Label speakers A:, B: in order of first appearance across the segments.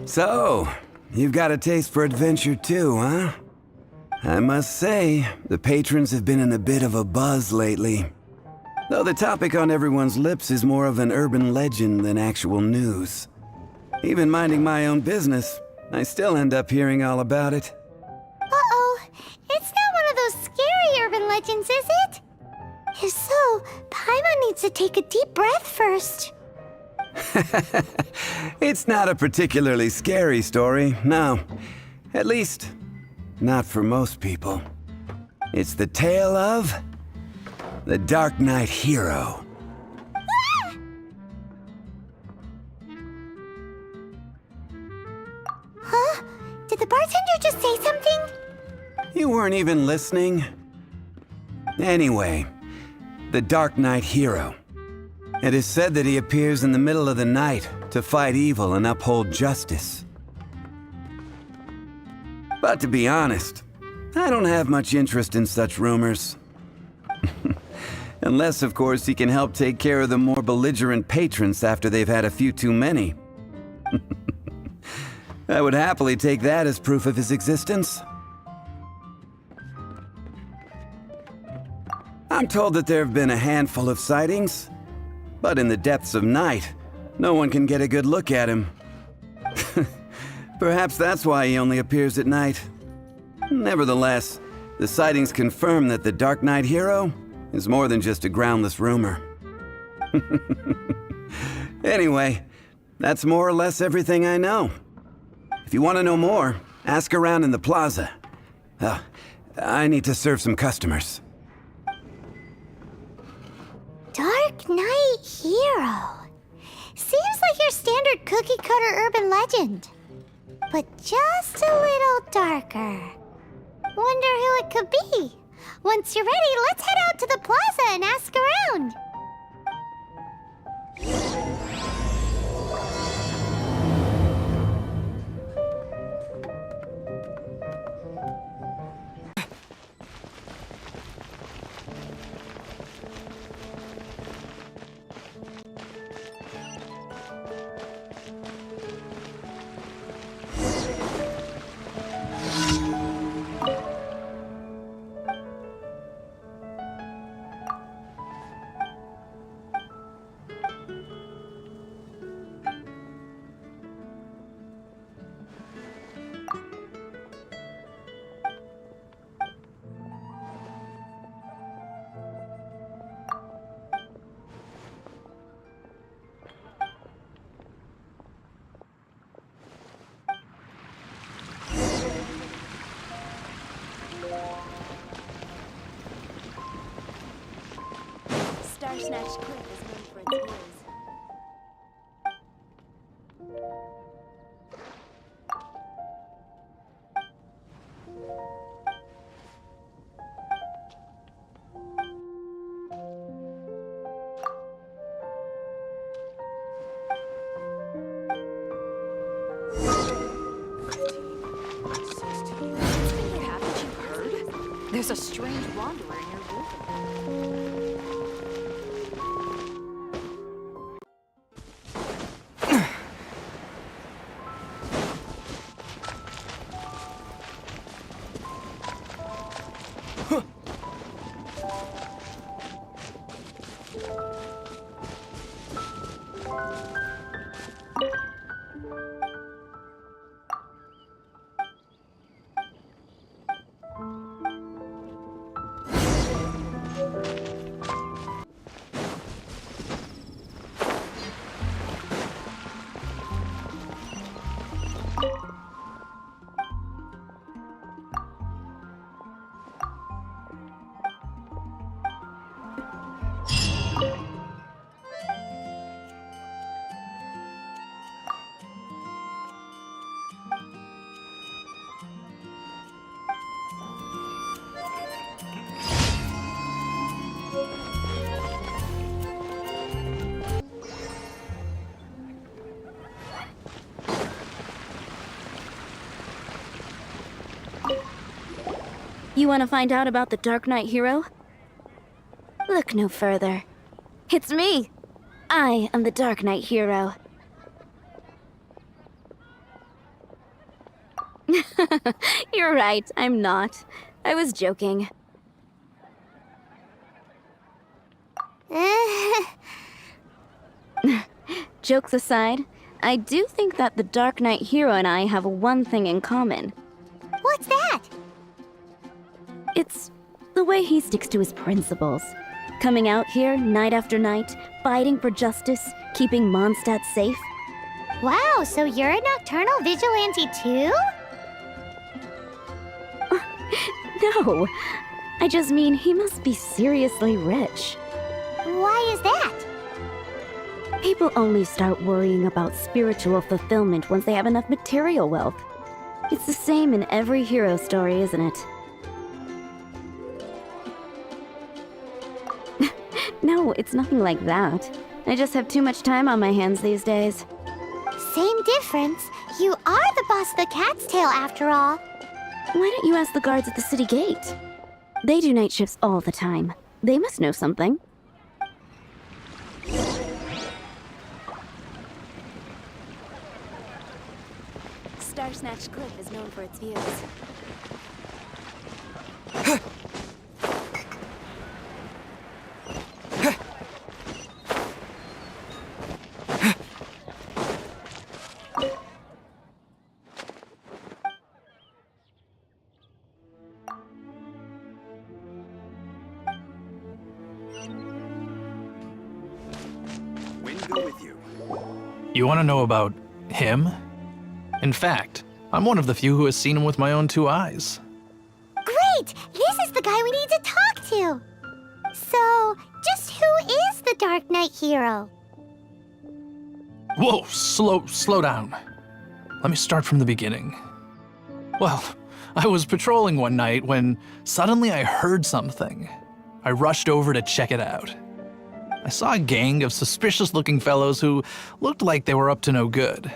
A: So, you've got a taste for adventure too, huh? I must say, the patrons have been in a bit of a buzz lately. Though the topic on everyone's lips is more of an urban legend than actual news. Even minding my own business, I still end up hearing all about it.
B: Uh-oh. It's not one of those scary urban legends, is it? If so, Paimon needs to take a deep breath first.
A: It's not a particularly scary story, no. At least, not for most people. It's the tale of the Dark Knight Hero.
B: Huh? Did the bartender just say something?
A: You weren't even listening. Anyway, the Dark Knight Hero. It is said that he appears in the middle of the night to fight evil and uphold justice. But to be honest, I don't have much interest in such rumors. Unless, of course, he can help take care of the more belligerent patrons after they've had a few too many. I would happily take that as proof of his existence. I'm told that there have been a handful of sightings, but in the depths of night, no one can get a good look at him. Perhaps that's why he only appears at night. Nevertheless, the sightings confirm that the Dark Knight Hero is more than just a groundless rumor. Anyway, that's more or less everything I know. If you want to know more, ask around in the plaza. I need to serve some customers.
B: Dark Knight Hero. Seems like your standard cookie-cutter urban legend. But just a little darker. Wonder who it could be. Once you're ready, let's head out to the plaza and ask around.
C: Star Snatch Cliff is known for its ears. Haven't you heard? There's a strange wanderer in your room.
D: You want to find out about the Dark Knight Hero? Look no further. It's me! I am the Dark Knight Hero. You're right, I'm not. I was joking. Jokes aside, I do think that the Dark Knight hero and I have one thing in common.
B: What's that?
D: It's the way he sticks to his principles. Coming out here night after night, fighting for justice, keeping Mondstadt safe.
B: Wow, so you're a nocturnal vigilante too?
D: No, I just mean he must be seriously rich.
B: Why is that?
D: People only start worrying about spiritual fulfillment once they have enough material wealth. It's the same in every hero story, isn't it? No, it's nothing like that. I just have too much time on my hands these days.
B: Same difference. You are the boss of the Cat's Tail after all.
D: Why don't you ask the guards at the city gate? They do night shifts all the time. They must know something. Star Snatch Cliff is known for its views.
A: Window with you.
E: You want to know about him? In fact, I'm one of the few who has seen him with my own two eyes.
B: Great! This is the guy we need to talk to. So, just who is the Dark Knight hero?
E: Whoa, slow down. Let me start from the beginning. Well, I was patrolling one night when suddenly I heard something. I rushed over to check it out. I saw a gang of suspicious-looking fellows who looked like they were up to no good.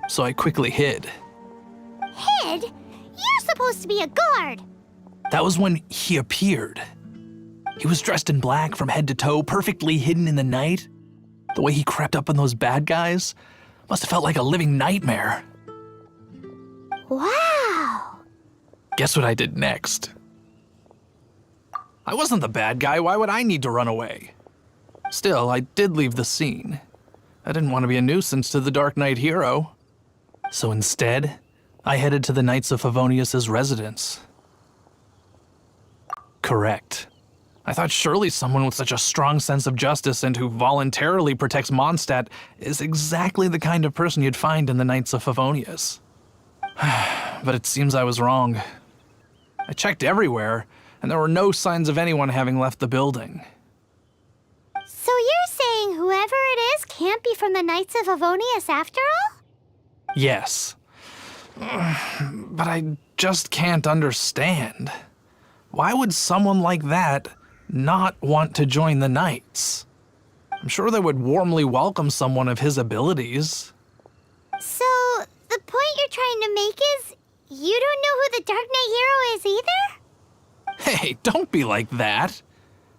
E: So I quickly hid.
B: Hid? You're supposed to be a guard.
E: That was when he appeared. He was dressed in black from head to toe, perfectly hidden in the night. The way he crept up on those bad guys must have felt like a living nightmare.
B: Wow.
E: Guess what I did next? I wasn't the bad guy. Why would I need to run away? Still, I did leave the scene. I didn't want to be a nuisance to the Dark Knight hero. So instead, I headed to the Knights of Favonius' residence. Correct. I thought surely someone with such a strong sense of justice and who voluntarily protects Mondstadt is exactly the kind of person you'd find in the Knights of Favonius. But it seems I was wrong. I checked everywhere, and there were no signs of anyone having left the building.
B: So you're saying whoever it is can't be from the Knights of Favonius after all?
E: Yes. But I just can't understand. Why would someone like that not want to join the Knights? I'm sure they would warmly welcome someone of his abilities.
B: So, the point you're trying to make is you don't know who the Dark Knight hero is either?
E: Hey, don't be like that.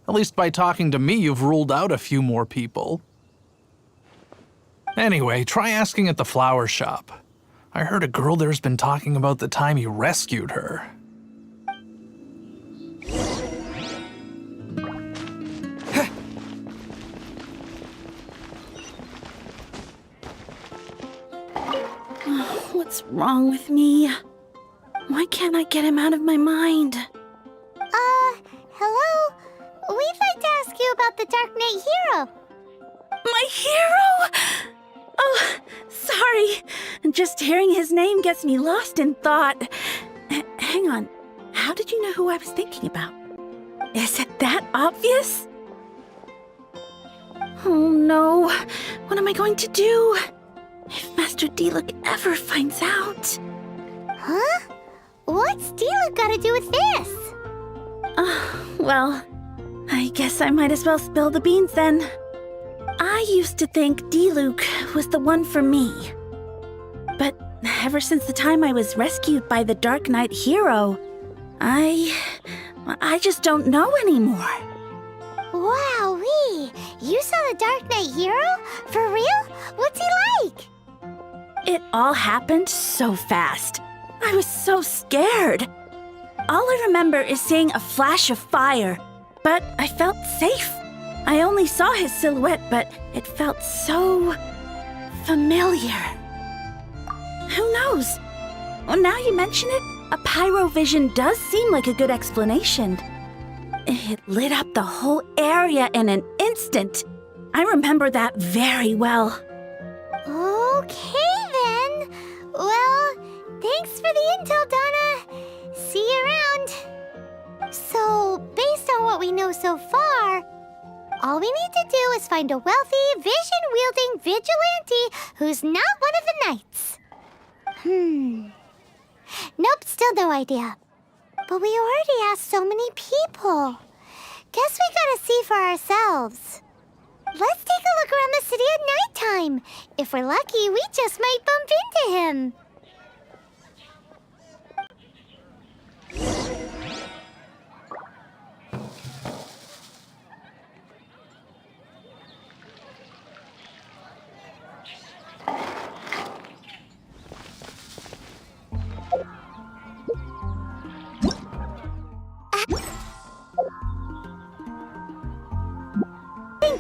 E: At least by talking to me, you've ruled out a few more people. Anyway, try asking at the flower shop. I heard a girl there's been talking about the time you rescued her.
F: What's wrong with me? Why can't I get him out of my mind?
B: Hello? We'd like to ask you about the Dark Knight hero.
F: My hero? Oh, sorry. Just hearing his name gets me lost in thought. Hang on. How did you know who I was thinking about? Is it that obvious? Oh no. What am I going to do? If Master Diluc ever finds out.
B: Huh? What's Diluc got to do with this?
F: Well, I guess I might as well spill the beans then. I used to think Diluc was the one for me. But ever since the time I was rescued by the Dark Knight hero, I just don't know anymore.
B: Wowee! You saw the Dark Knight hero? For real? What's he like?
F: It all happened so fast. I was so scared. All I remember is seeing a flash of fire, but I felt safe. I only saw his silhouette, but it felt so familiar. Who knows? Well, now you mention it, a pyrovision does seem like a good explanation. It lit up the whole area in an instant. I remember that very well.
B: Okay then. Well, thanks for the intel, Donna. See you around. So, based on what we know so far, all we need to do is find a wealthy, vision-wielding vigilante who's not one of the knights. Nope, still no idea. But we already asked so many people. Guess we gotta see for ourselves. Let's take a look around the city at nighttime. If we're lucky, we just might bump into him.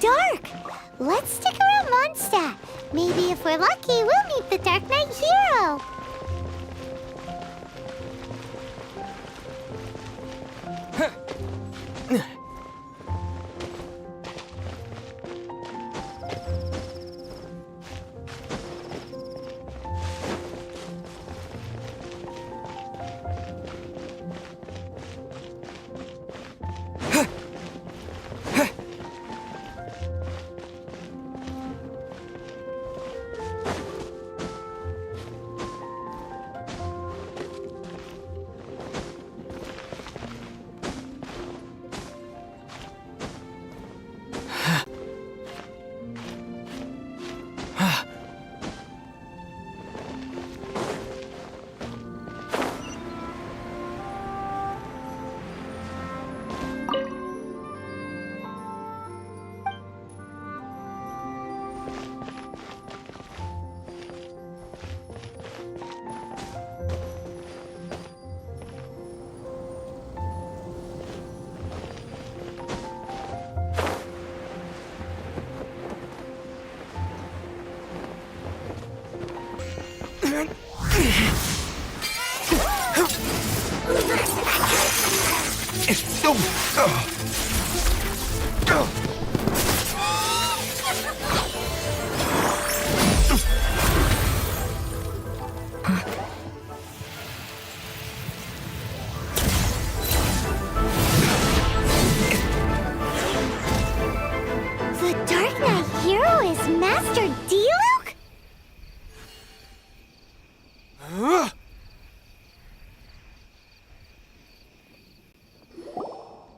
B: Dark. Let's stick around Mondstadt. Maybe if we're lucky, we'll meet the Dark Knight hero. The Dark Knight hero is Master Diluc?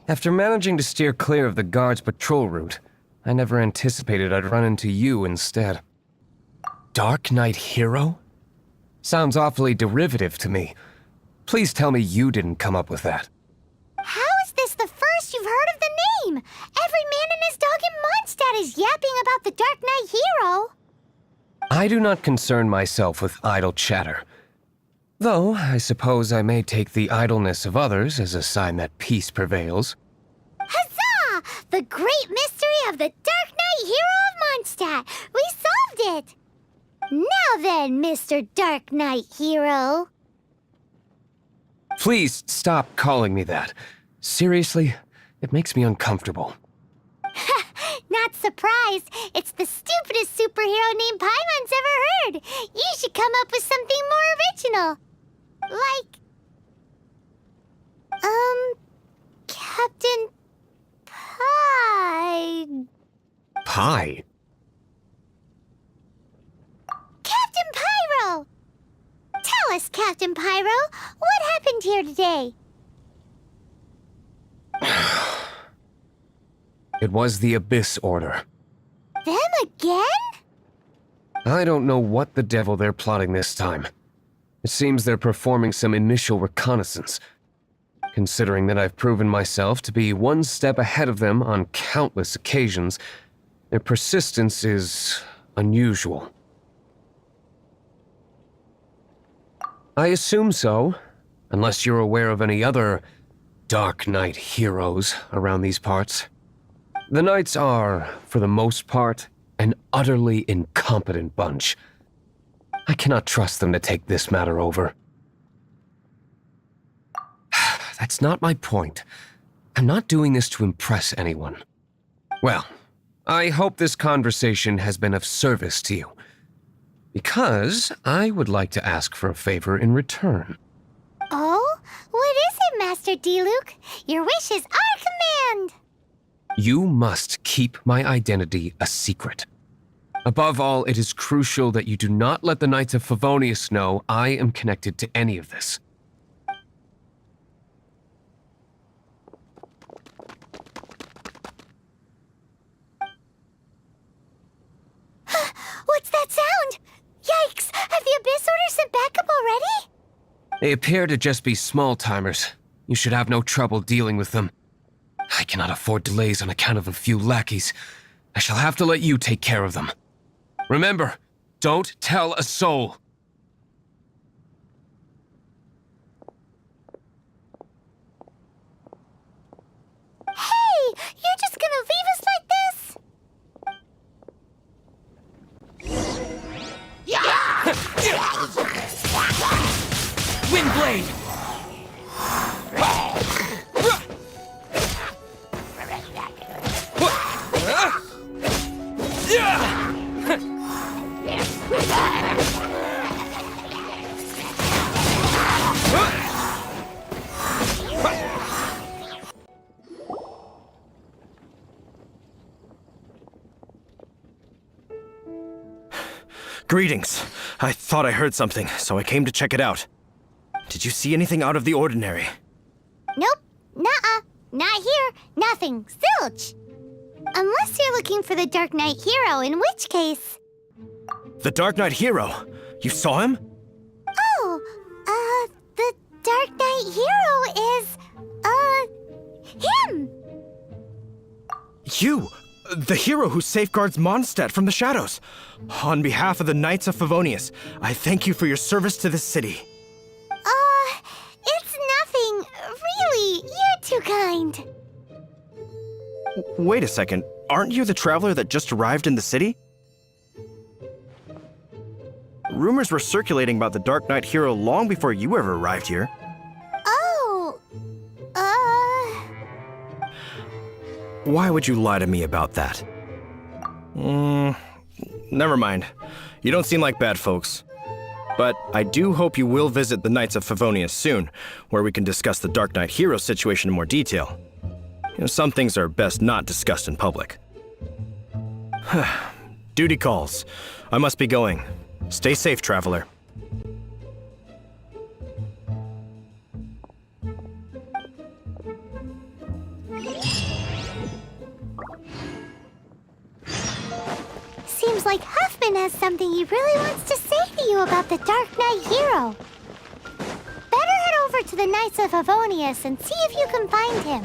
G: After managing to steer clear of the guard's patrol route, I never anticipated I'd run into you instead. Dark Knight hero? Sounds awfully derivative to me. Please tell me you didn't come up with that.
B: How is this the first you've heard of the name? Every man and his dog in Mondstadt is yapping about the Dark Knight hero.
G: I do not concern myself with idle chatter. Though, I suppose I may take the idleness of others as a sign that peace prevails.
B: Huzzah! The great mystery of the Dark Knight hero of Mondstadt! We solved it! Now then, Mr. Dark Knight hero.
G: Please stop calling me that. Seriously, it makes me uncomfortable.
B: Not surprised. It's the stupidest superhero name Paimon's ever heard. You should come up with something more original. Like... Captain Pie...
G: Pie?
B: Captain Pyro! Tell us, Captain Pyro, what happened here today?
G: It was the Abyss Order.
B: Them again?
G: I don't know what the devil they're plotting this time. It seems they're performing some initial reconnaissance. Considering that I've proven myself to be one step ahead of them on countless occasions, their persistence is unusual. I assume so, unless you're aware of any other Dark Knight heroes around these parts. The Knights are, for the most part, an utterly incompetent bunch. I cannot trust them to take this matter over. That's not my point. I'm not doing this to impress anyone. Well, I hope this conversation has been of service to you. Because I would like to ask for a favor in return.
B: Oh? What is it, Master Diluc? Your wish is our command!
G: You must keep my identity a secret. Above all, it is crucial that you do not let the Knights of Favonius know I am connected to any of this.
B: What's that sound? Yikes! Have the Abyss Order sent backup already?
G: They appear to just be small-timers. You should have no trouble dealing with them. I cannot afford delays on account of a few lackeys. I shall have to let you take care of them. Remember, don't tell a soul.
B: Hey! You're just gonna leave us like this?
G: Windblade!
H: Greetings. I thought I heard something, so I came to check it out. Did you see anything out of the ordinary?
B: Nope. Nuh-uh. Not here. Nothing. Zilch. Unless you're looking for the Dark Knight hero, in which case...
H: The Dark Knight hero? You saw him?
B: Oh, the Dark Knight hero is, him!
H: You! The hero who safeguards Mondstadt from the shadows. On behalf of the Knights of Favonius, I thank you for your service to this city.
B: It's nothing. Really, you're too kind.
H: Wait a second. Aren't you the traveler that just arrived in the city? Rumors were circulating about the Dark Knight hero long before you ever arrived here.
B: Oh,
H: Why would you lie to me about that? Never mind. You don't seem like bad folks. But I do hope you will visit the Knights of Favonius soon, where we can discuss the Dark Knight hero situation in more detail. Some things are best not discussed in public. Duty calls. I must be going. Stay safe, traveler.
B: seems like Huffman has something he really wants to say to you about the Dark Knight hero. Better head over to the Knights of Favonius and see if you can find him.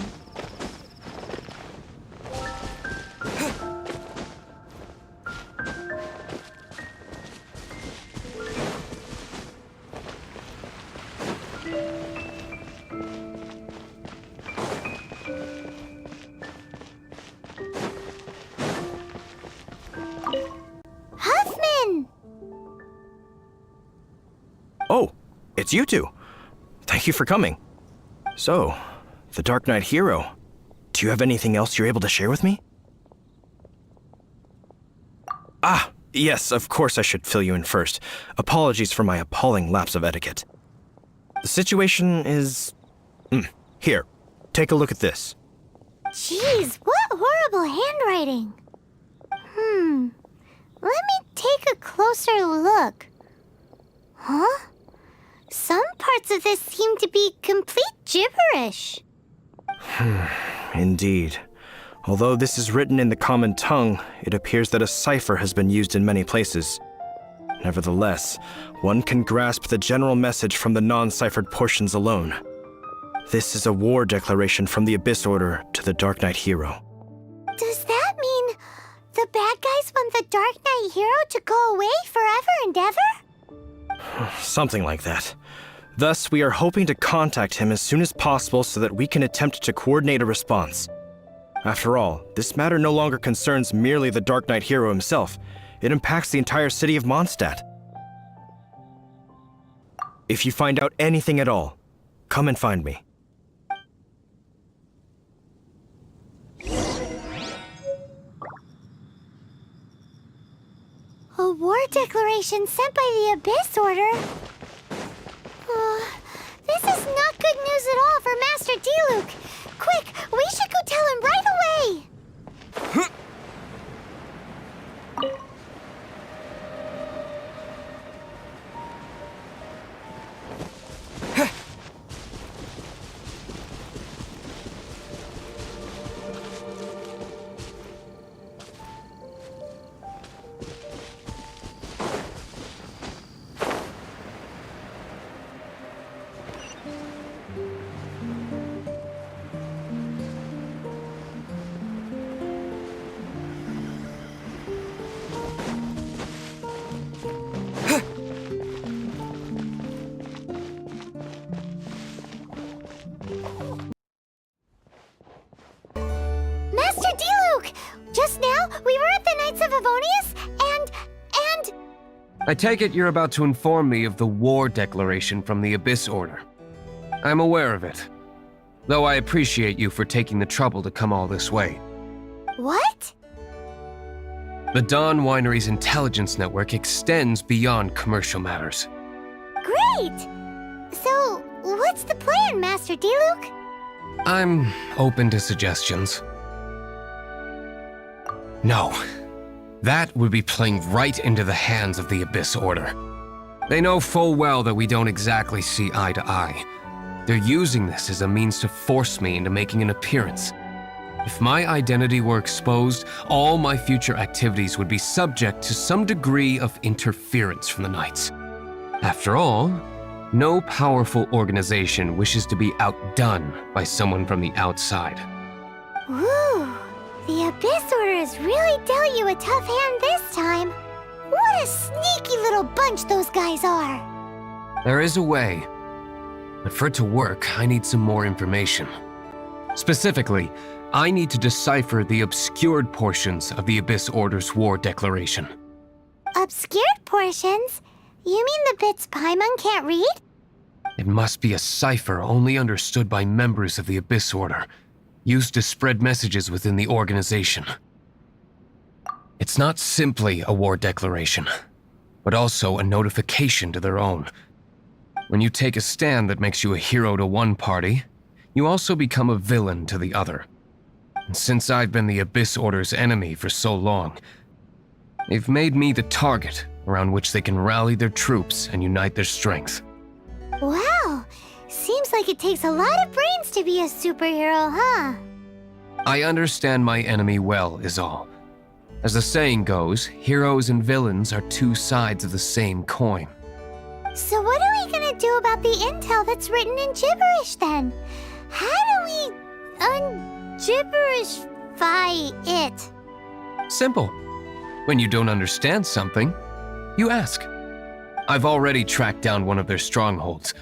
B: Huffman!
H: Oh, it's you two. Thank you for coming. So, the Dark Knight hero. Do you have anything else you're able to share with me? Ah, yes, of course I should fill you in first. Apologies for my appalling lapse of etiquette. The situation is... Here, take a look at this.
B: Jeez, what horrible handwriting. Let me take a closer look. Huh? Some parts of this seem to be complete gibberish.
H: Indeed. Although this is written in the common tongue, it appears that a cipher has been used in many places. Nevertheless, one can grasp the general message from the non-ciphered portions alone. This is a war declaration from the Abyss Order to the Dark Knight hero.
B: Does that mean the bad guys want the Dark Knight hero to go away forever and ever?
H: Something like that. Thus, we are hoping to contact him as soon as possible so that we can attempt to coordinate a response. After all, this matter no longer concerns merely the Dark Knight hero himself. It impacts the entire city of Mondstadt. If you find out anything at all, come and find me.
B: A war declaration sent by the Abyss Order? This is not good news at all for Master Diluc. Quick, we should go tell him right away! Master Diluc! Just now, we were at the Knights of Avonius, and...
G: I take it you're about to inform me of the war declaration from the Abyss Order. I'm aware of it, though I appreciate you for taking the trouble to come all this way.
B: What?
G: The Dawn Winery's intelligence network extends beyond commercial matters.
B: Great! So, what's the plan, Master Diluc?
G: I'm open to suggestions. No. That would be playing right into the hands of the Abyss Order. They know full well that we don't exactly see eye to eye. They're using this as a means to force me into making an appearance. If my identity were exposed, all my future activities would be subject to some degree of interference from the Knights. After all, no powerful organization wishes to be outdone by someone from the outside.
B: Woo! The Abyss Order has really dealt you a tough hand this time. What a sneaky little bunch those guys are!
G: There is a way, but for it to work, I need some more information. Specifically, I need to decipher the obscured portions of the Abyss Order's war declaration.
B: Obscured portions? You mean the bits Paimon can't read?
G: It must be a cipher only understood by members of the Abyss Order, used to spread messages within the organization. It's not simply a war declaration, but also a notification to their own. When you take a stand that makes you a hero to one party, you also become a villain to the other. And since I've been the Abyss Order's enemy for so long, they've made me the target around which they can rally their troops and unite their strength.
B: Wow! Seems like it takes a lot of brains to be a superhero, huh?
G: I understand my enemy well, is all. As the saying goes, heroes and villains are two sides of the same coin.
B: So what are we gonna do about the intel that's written in gibberish then? How do we un-gibberishify it?
G: Simple. When you don't understand something, you ask. I've already tracked down one of their strongholds.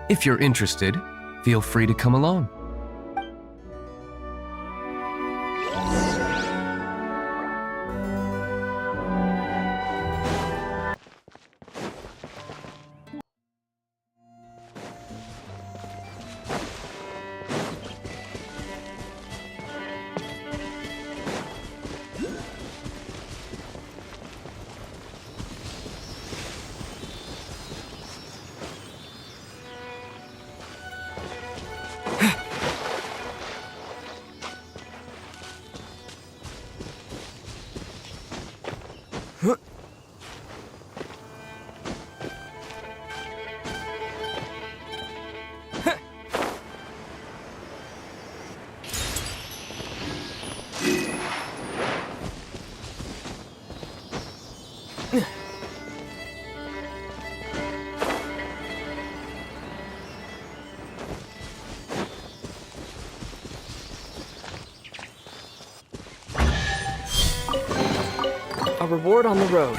G: If you're interested, feel free to come along.
I: A reward on the road.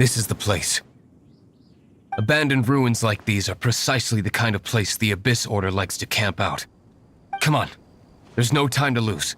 G: This is the place. Abandoned ruins like these are precisely the kind of place the Abyss Order likes to camp out. Come on. There's no time to lose.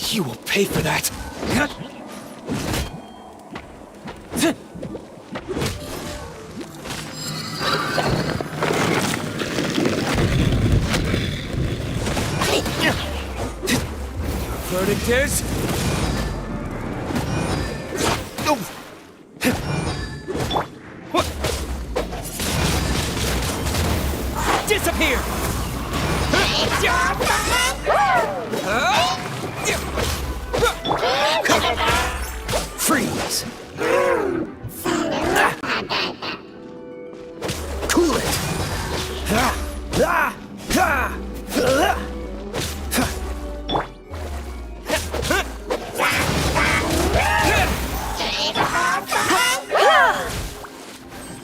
I: You will pay for that. Verdict is... Disappear! Freeze! Cool it!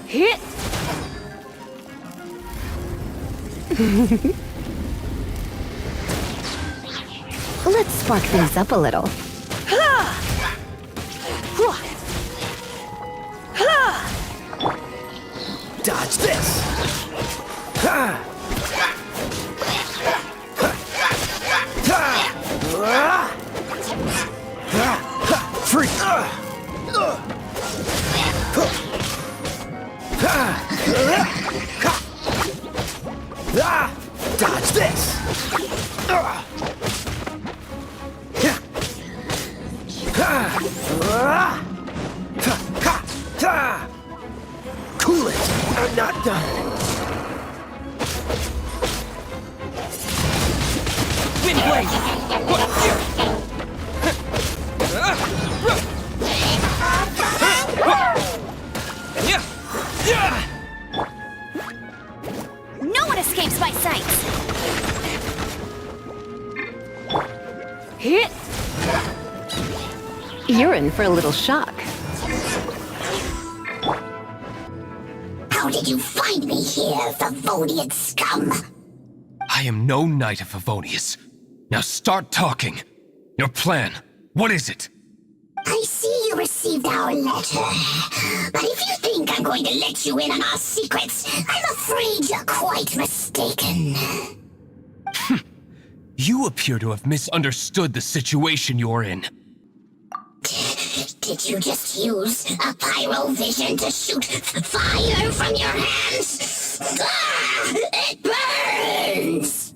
D: Hit! Let's spark things up a little.
I: Dodge this! Free! Dodge this!
F: No one escapes my sight!
C: Hit! You're in for a little shock.
B: How did you find me here, Favonian scum?
G: I am no knight of Favonius. Now start talking. Your plan, what is it?
B: I see you received our letter. But if you think I'm going to let you in on our secrets, I'm afraid you're quite mistaken.
G: You appear to have misunderstood the situation you're in.
B: Did you just use a pyrovision to shoot fire from your hands? Ah, it burns!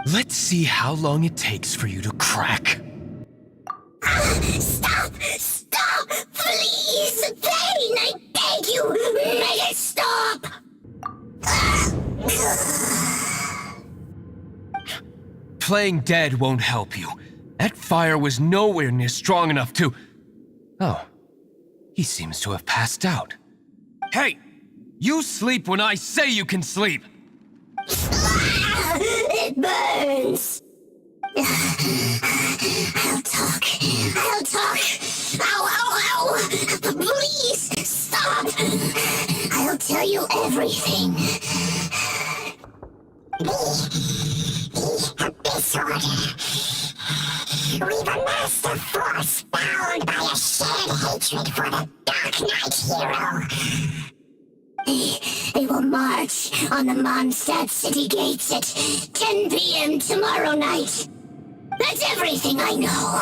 G: Let's see how long it takes for you to crack.
B: Stop! Stop! Please! Pain! I beg you! Make it stop!
G: Playing dead won't help you. That fire was nowhere near strong enough to... Oh, he seems to have passed out. Hey! You sleep when I say you can sleep!
B: It burns! I'll talk. I'll talk. Ow, ow, ow! Please, stop! I'll tell you everything. The Abyss Order. We've amassed a force bound by a shared hatred for the Dark Knight hero. They will march on the Mondstadt city gates at 10 p.m. tomorrow night. That's everything I know.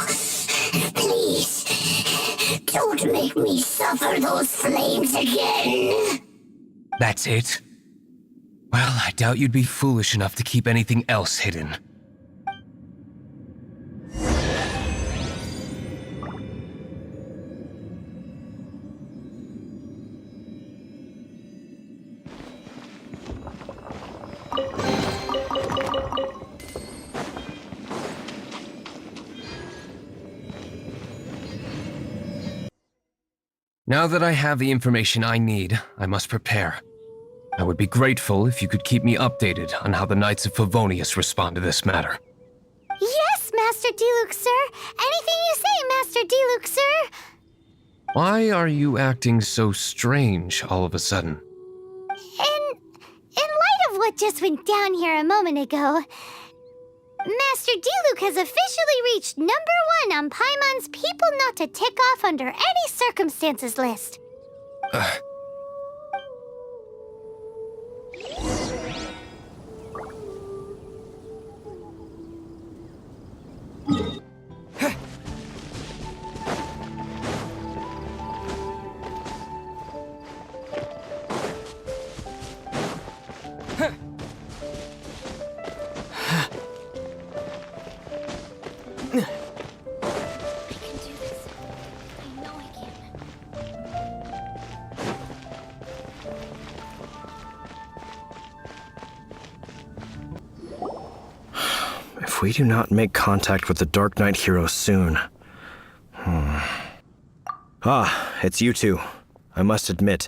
B: Please, don't make me suffer those flames again.
G: That's it? Well, I doubt you'd be foolish enough to keep anything else hidden. Now that I have the information I need, I must prepare. I would be grateful if you could keep me updated on how the Knights of Favonius respond to this matter.
B: Yes, Master Diluc, sir. Anything you say, Master Diluc, sir.
G: Why are you acting so strange all of a sudden?
B: In light of what just went down here a moment ago, Master Diluc has officially reached #1 on Paimon's people not to tick off under any circumstances list.
H: If we do not make contact with the Dark Knight hero soon... Ah, it's you two. I must admit,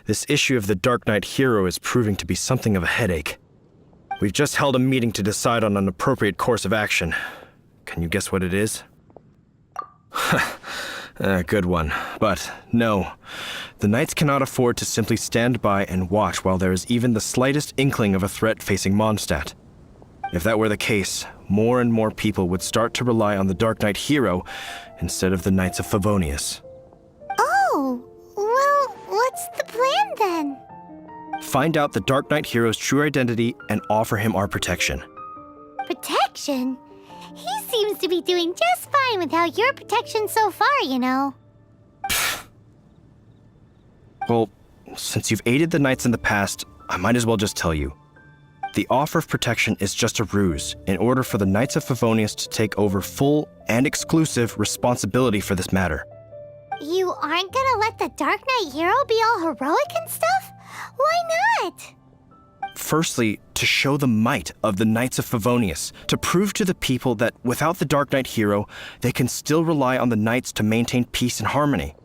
H: this issue of the Dark Knight hero is proving to be something of a headache. We've just held a meeting to decide on an appropriate course of action. Can you guess what it is? Good one. But no, the Knights cannot afford to simply stand by and watch while there is even the slightest inkling of a threat facing Mondstadt. If that were the case, more and more people would start to rely on the Dark Knight hero instead of the Knights of Favonius.
B: Oh, well, what's the plan then?
H: Find out the Dark Knight hero's true identity and offer him our protection.
B: Protection? He seems to be doing just fine without your protection so far, you know.
H: Well, since you've aided the Knights in the past, I might as well just tell you. The offer of protection is just a ruse in order for the Knights of Favonius to take over full and exclusive responsibility for this matter.
B: You aren't gonna let the Dark Knight hero be all heroic and stuff? Why what?
H: Firstly, to show the might of the Knights of Favonius, to prove to the people that without the Dark Knight hero, they can still rely on the Knights to maintain peace and harmony.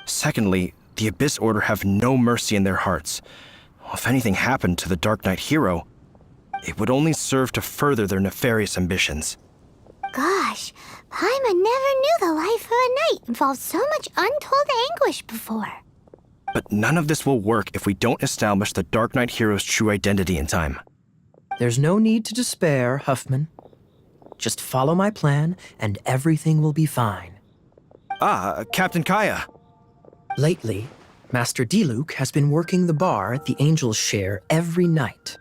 H: Secondly, the Abyss Order have no mercy in their hearts. If anything happened to the Dark Knight hero, it would only serve to further their nefarious ambitions.
B: Gosh, Paimon never knew the life of a knight involved so much untold anguish before.
H: But none of this will work if we don't establish the Dark Knight hero's true identity in time.
I: There's no need to despair, Huffman. Just follow my plan, and everything will be fine.
H: Ah, Captain Kaya.
I: Lately, Master Diluc has been working the bar at the Angel's Share every night.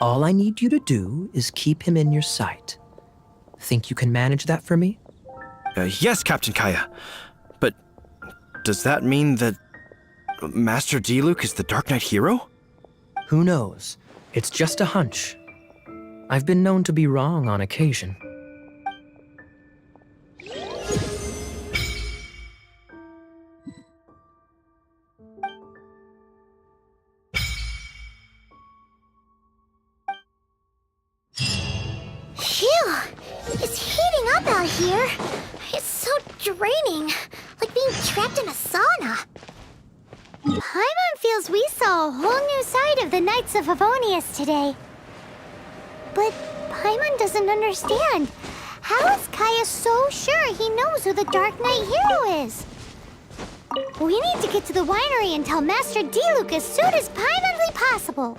I: All I need you to do is keep him in your sight. Think you can manage that for me?
H: Yes, Captain Kaya. But does that mean that Master Diluc is the Dark Knight hero?
I: Who knows? It's just a hunch. I've been known to be wrong on occasion.
B: Phew! It's heating up out here. It's so draining, like being trapped in a sauna. Paimon feels we saw a whole new side of the Knights of Favonius today. But Paimon doesn't understand. How is Kaya so sure he knows who the Dark Knight hero is? We need to get to the winery and tell Master Diluc as soon as Paimonly possible.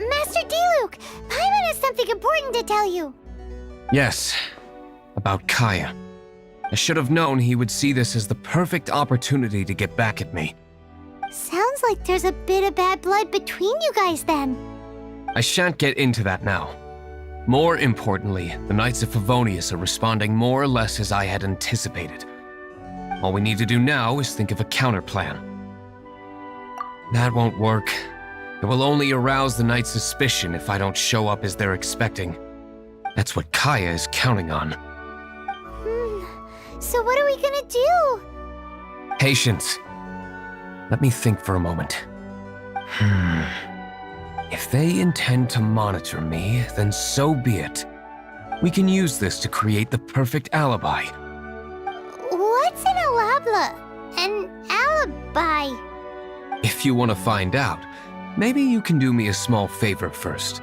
B: Master Diluc, Paimon has something important to tell you.
G: Yes, about Kaya. I should have known he would see this as the perfect opportunity to get back at me.
B: Sounds like there's a bit of bad blood between you guys then.
G: I shan't get into that now. More importantly, the Knights of Favonius are responding more or less as I had anticipated. All we need to do now is think of a counterplan. That won't work. It will only arouse the Knights' suspicion if I don't show up as they're expecting. That's what Kaya is counting on.
B: So what are we gonna do?
G: Patience. Let me think for a moment. If they intend to monitor me, then so be it. We can use this to create the perfect alibi.
B: What's an alabla? An alibi?
G: If you want to find out, maybe you can do me a small favor first.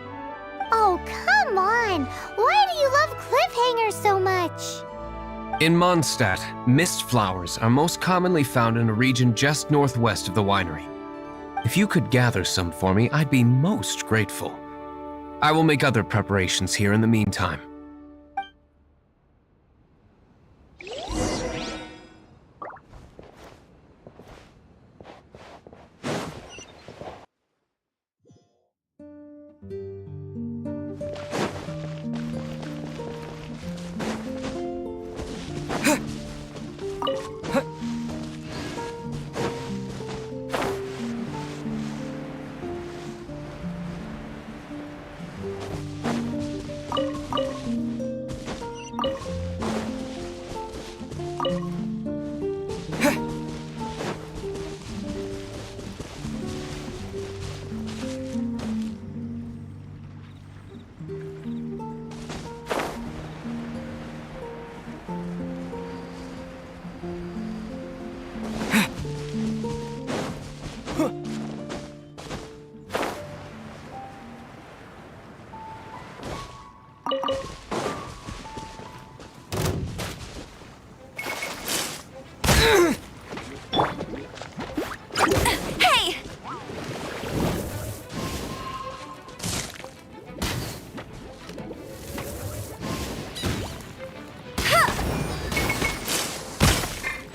B: Oh, come on! Why do you love cliffhangers so much?
G: In Mondstadt, mist flowers are most commonly found in a region just northwest of the winery. If you could gather some for me, I'd be most grateful. I will make other preparations here in the meantime.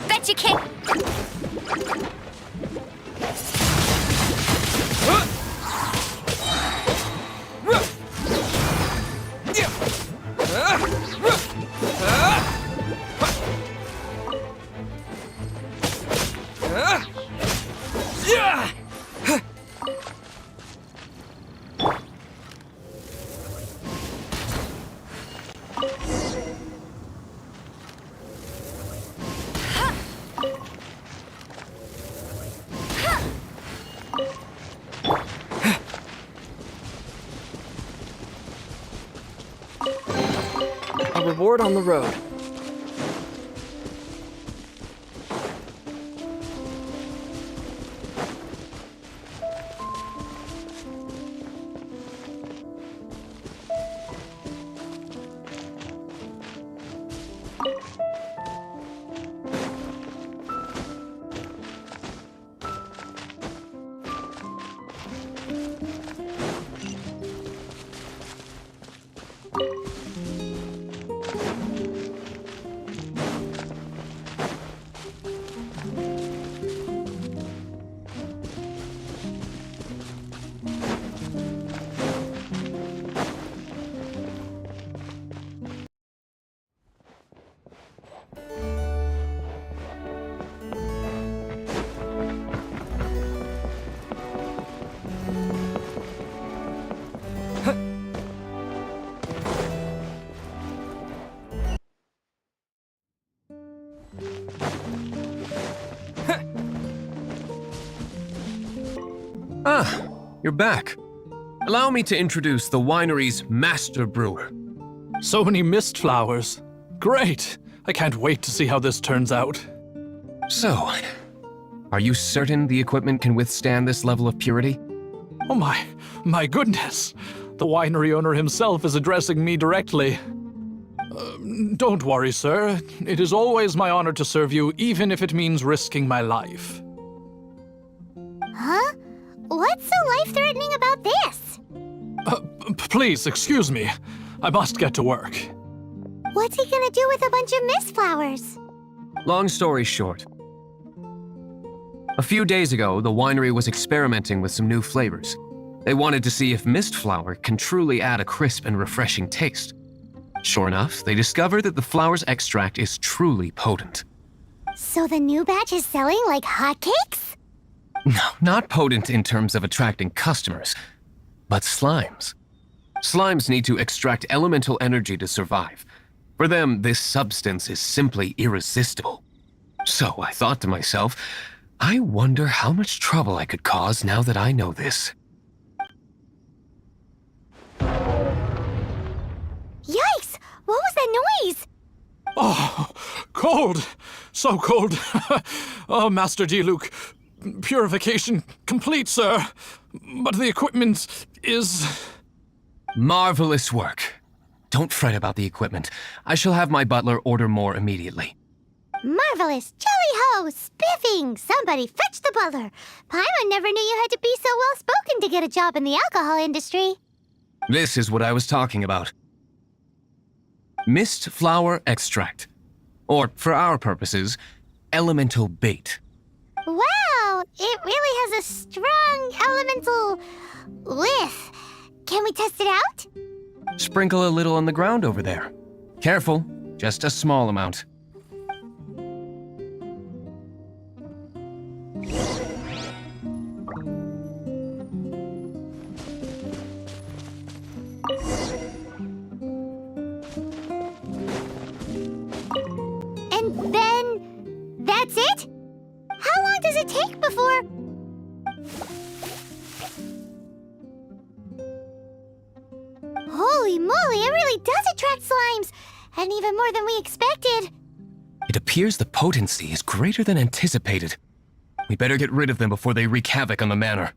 B: Bet you can't.
I: Our reward on the road.
G: Ah, you're back. Allow me to introduce the winery's master brewer.
E: So many mist flowers. Great! I can't wait to see how this turns out.
G: So, are you certain the equipment can withstand this level of purity?
E: Oh my goodness! The winery owner himself is addressing me directly. Don't worry, sir. It is always my honor to serve you, even if it means risking my life.
B: Huh? What's so life-threatening about this?
E: Please, excuse me. I must get to work.
B: What's he gonna do with a bunch of mist flowers?
G: Long story short. A few days ago, the winery was experimenting with some new flavors. They wanted to see if mist flower can truly add a crisp and refreshing taste. Sure enough, they discovered that the flower's extract is truly potent.
B: So the new batch is selling like hotcakes?
G: No, not potent in terms of attracting customers, but slimes. Slimes need to extract elemental energy to survive. For them, this substance is simply irresistible. So I thought to myself, I wonder how much trouble I could cause now that I know this.
B: Yikes! What was that noise?
E: Oh, cold! So cold! Oh, Master Diluc, purification complete, sir. But the equipment is...
G: Marvelous work. Don't fret about the equipment. I shall have my butler order more immediately.
B: Marvelous! Jolly-ho! Spiffing! Somebody fetch the butler! Paimon never knew you had to be so well-spoken to get a job in the alcohol industry.
G: This is what I was talking about. Mist flower extract. Or, for our purposes, elemental bait.
B: Wow! It really has a strong elemental whiff. Can we test it out?
G: Sprinkle a little on the ground over there. Careful, just a small amount.
B: And then... that's it? How long does it take before... Holy moly, it really does attract slimes! And even more than we expected.
G: It appears the potency is greater than anticipated. We better get rid of them before they wreak havoc on the manor.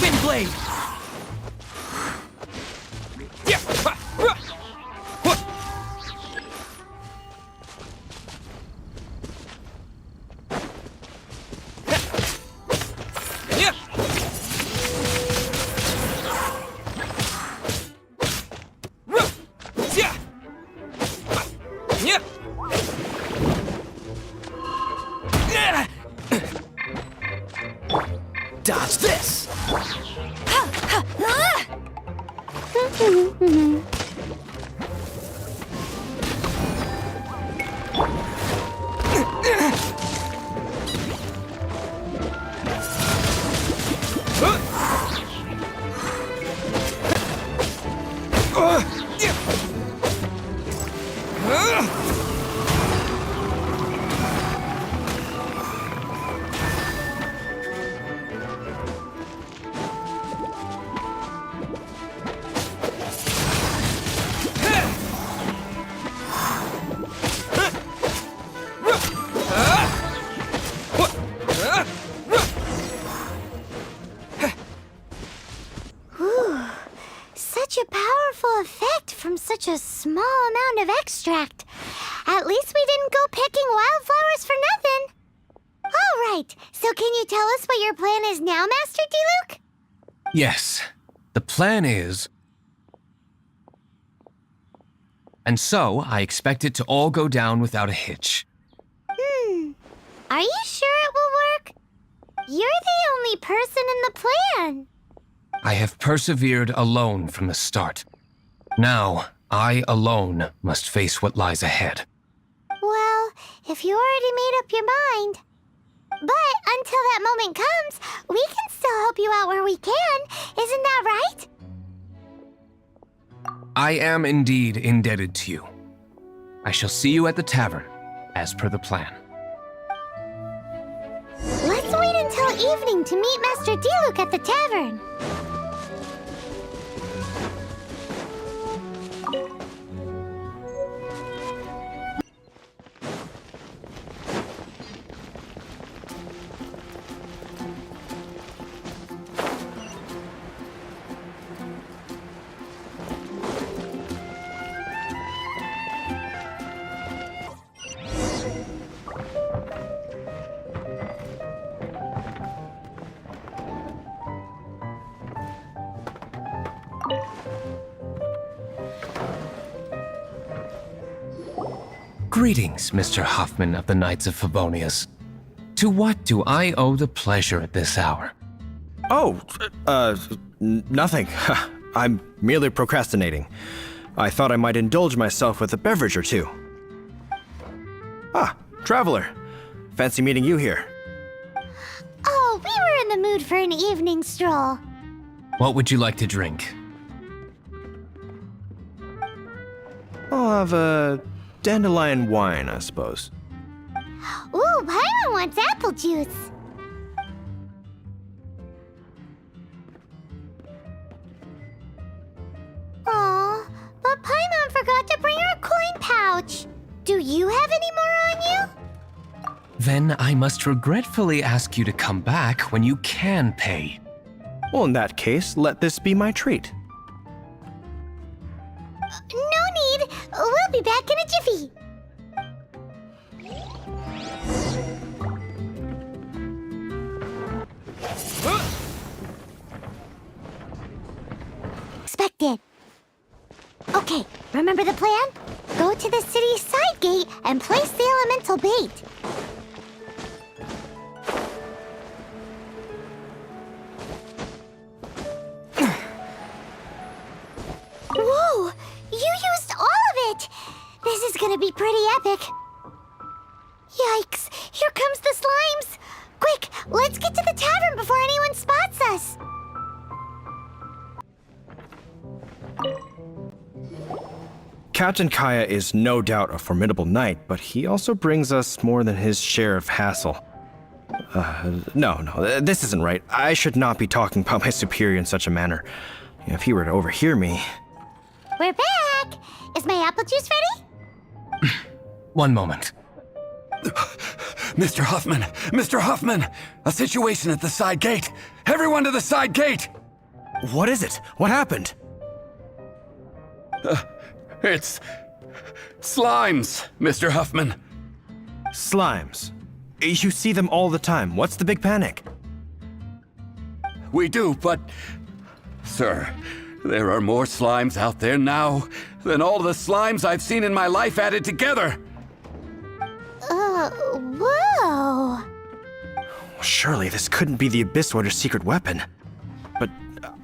I: Windblade!
J: Dodge this!
B: such a small amount of extract. At least we didn't go picking wildflowers for nothing. All right, so can you tell us what your plan is now, Master Diluc?
G: Yes, the plan is... And so, I expect it to all go down without a hitch.
B: Are you sure it will work? You're the only person in the plan.
G: I have persevered alone from the start. Now, I alone must face what lies ahead.
B: Well, if you already made up your mind. But until that moment comes, we can still help you out where we can. Isn't that right?
G: I am indeed indebted to you. I shall see you at the tavern, as per the plan.
B: Let's wait until evening to meet Master Diluc at the tavern.
G: Greetings, Mr. Hoffman of the Knights of Favonius. To what do I owe the pleasure at this hour?
H: Oh, nothing. I'm merely procrastinating. I thought I might indulge myself with a beverage or two. Ah, traveler. Fancy meeting you here.
B: Oh, we were in the mood for an evening stroll.
G: What would you like to drink?
H: I'll have a dandelion wine, I suppose.
B: Ooh, Paimon wants apple juice. Aw, but Paimon forgot to bring her coin pouch. Do you have any more on you?
G: Then I must regretfully ask you to come back when you can pay.
H: Well, in that case, let this be my treat.
B: No need. We'll be back in a jiffy. Expected. Okay, remember the plan? Go to the city's side gate and place the elemental bait. Whoa! You used all of it! This is gonna be pretty epic. Yikes! Here comes the slimes! Quick, let's get to the tavern before anyone spots us!
H: Captain Kaya is no doubt a formidable knight, but he also brings us more than his share of hassle. No, this isn't right. I should not be talking about my superior in such a manner. If he were to overhear me...
B: We're back! Is my apple juice ready?
G: One moment.
A: Mr. Huffman! Mr. Huffman! A situation at the side gate! Everyone to the side gate!
H: What is it? What happened?
A: It's... slimes, Mr. Huffman.
H: Slimes. You see them all the time. What's the big panic?
A: We do, but... Sir, there are more slimes out there now than all the slimes I've seen in my life added together.
B: Whoa.
H: Surely this couldn't be the Abyss Warder's secret weapon. But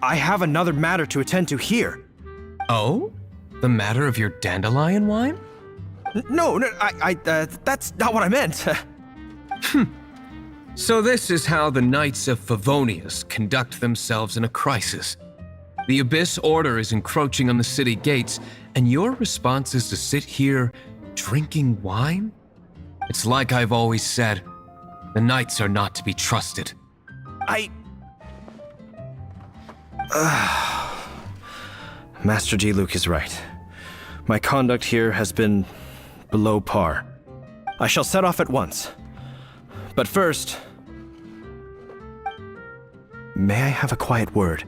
H: I have another matter to attend to here.
G: Oh? The matter of your dandelion wine?
H: No, that's not what I meant.
G: So this is how the Knights of Favonius conduct themselves in a crisis. The Abyss Order is encroaching on the city gates, and your response is to sit here drinking wine? It's like I've always said, the Knights are not to be trusted.
H: Master Diluc is right. My conduct here has been below par. I shall set off at once. But first, may I have a quiet word?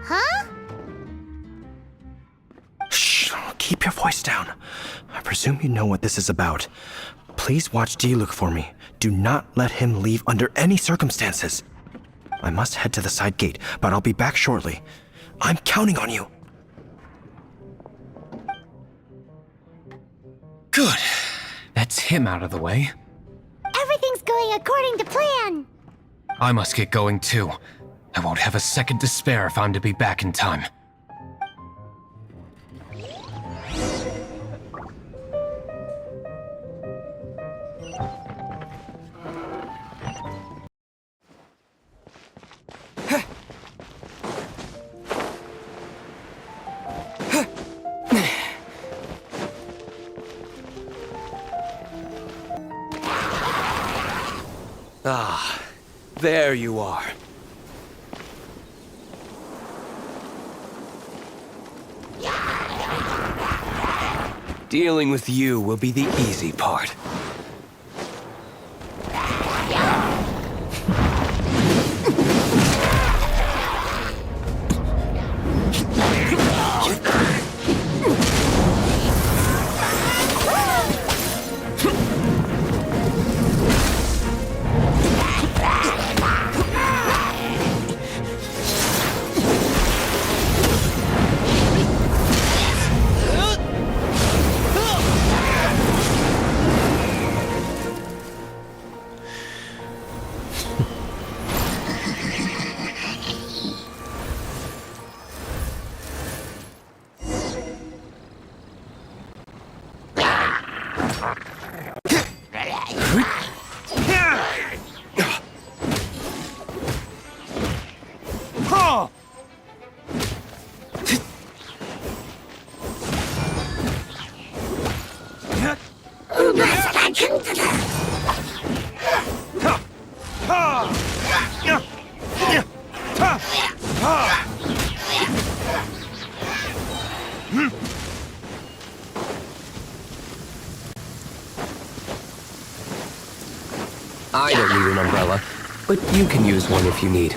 B: Huh?
H: presume you know what this is about. Please watch Diluc for me. Do not let him leave under any circumstances. I must head to the side gate, but I'll be back shortly. I'm counting on you.
G: Good. That's him out of the way.
B: Everything's going according to plan.
G: I must get going too. I won't have a second to spare if I'm to be back in time.
A: Ah, there you are. Dealing with you will be the easy part.
G: I don't need an umbrella, but you can use one if you need.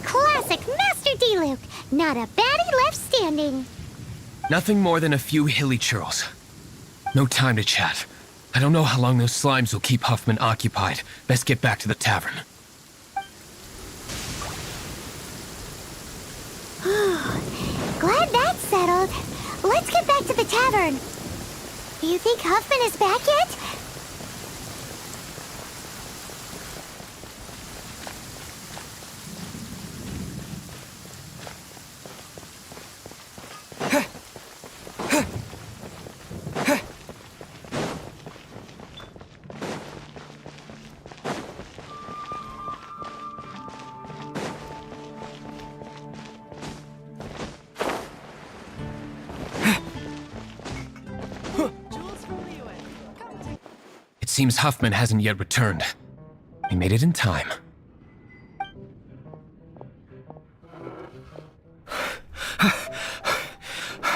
B: Classic Master Diluc. Not a baddie left standing.
G: Nothing more than a few hilly churls. No time to chat. I don't know how long those slimes will keep Huffman occupied. Best get back to the tavern.
B: Glad that's settled. Let's get back to the tavern. You think Huffman is back yet?
G: It seems Huffman hasn't yet returned. He made it in time.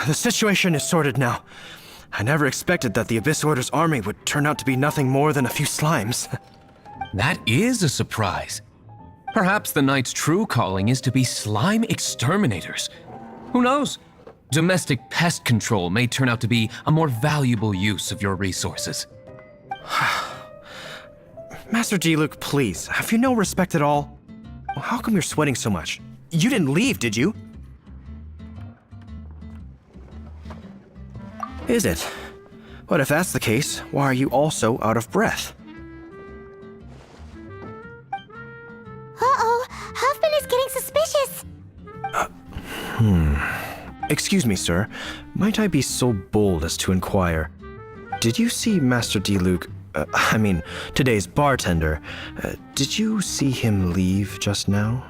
H: The situation is sorted now. I never expected that the Abyss Order's army would turn out to be nothing more than a few slimes.
G: That is a surprise. Perhaps the Knight's true calling is to be slime exterminators. Who knows? Domestic pest control may turn out to be a more valuable use of your resources.
H: Master Diluc, please, have you no respect at all? How come you're sweating so much? You didn't leave, did you? Is it? But if that's the case, why are you also out of breath?
B: Uh-oh, Huffman is getting suspicious.
H: Excuse me, sir. Might I be so bold as to inquire? Did you see Master Diluc, today's bartender, did you see him leave just now?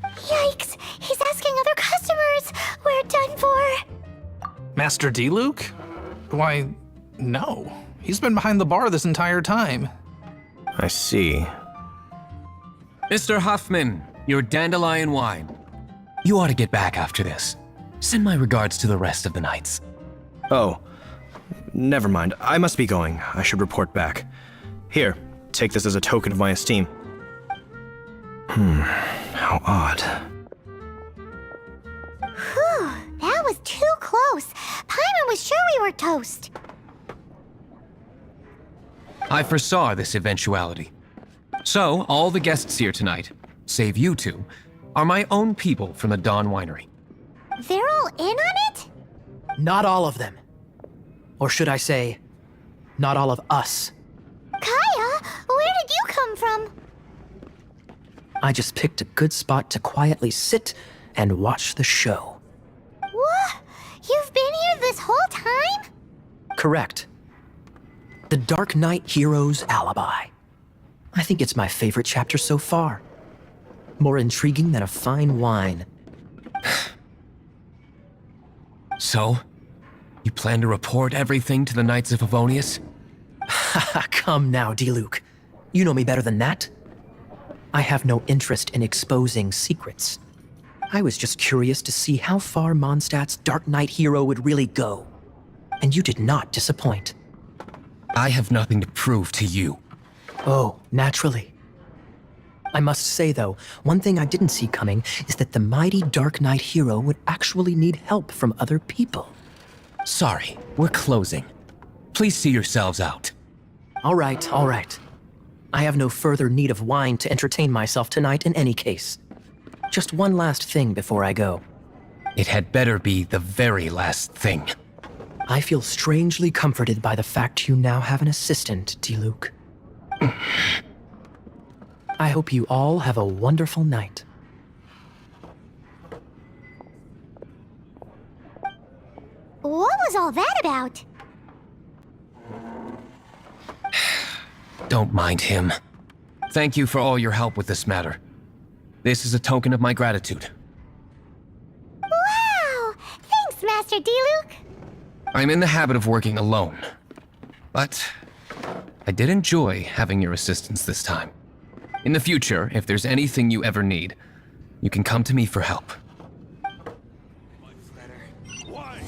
B: Yikes, he's asking other customers. We're done for.
E: Master Diluc? Why, no. He's been behind the bar this entire time.
H: I see.
G: Mr. Huffman, your dandelion wine. You ought to get back after this. Send my regards to the rest of the knights.
H: Oh, never mind. I must be going. I should report back. Here, take this as a token of my esteem. How odd.
B: Whew, that was too close. Paimon was sure we were toast.
G: I foresaw this eventuality. So, all the guests here tonight, save you two, are my own people from the Dawn Winery.
B: They're all in on it?
I: Not all of them. Or should I say, not all of us.
B: Kaya, where did you come from?
I: I just picked a good spot to quietly sit and watch the show.
B: What? You've been here this whole time?
I: Correct. The Dark Knight Hero's Alibi. I think it's my favorite chapter so far. More intriguing than a fine wine.
G: So, you plan to report everything to the Knights of Favonius?
I: Come now, Diluc. You know me better than that. I have no interest in exposing secrets. I was just curious to see how far Mondstadt's Dark Knight hero would really go. And you did not disappoint.
G: I have nothing to prove to you.
I: Oh, naturally. I must say, though, one thing I didn't see coming is that the mighty Dark Knight hero would actually need help from other people.
G: Sorry, we're closing. Please see yourselves out.
I: All right, all right. I have no further need of wine to entertain myself tonight in any case. Just one last thing before I go.
G: It had better be the very last thing.
I: I feel strangely comforted by the fact you now have an assistant, Diluc. I hope you all have a wonderful night.
B: What was all that about?
G: Don't mind him. Thank you for all your help with this matter. This is a token of my gratitude.
B: Wow! Thanks, Master Diluc.
G: I'm in the habit of working alone, but I did enjoy having your assistance this time. In the future, if there's anything you ever need, you can come to me for help.
J: Why?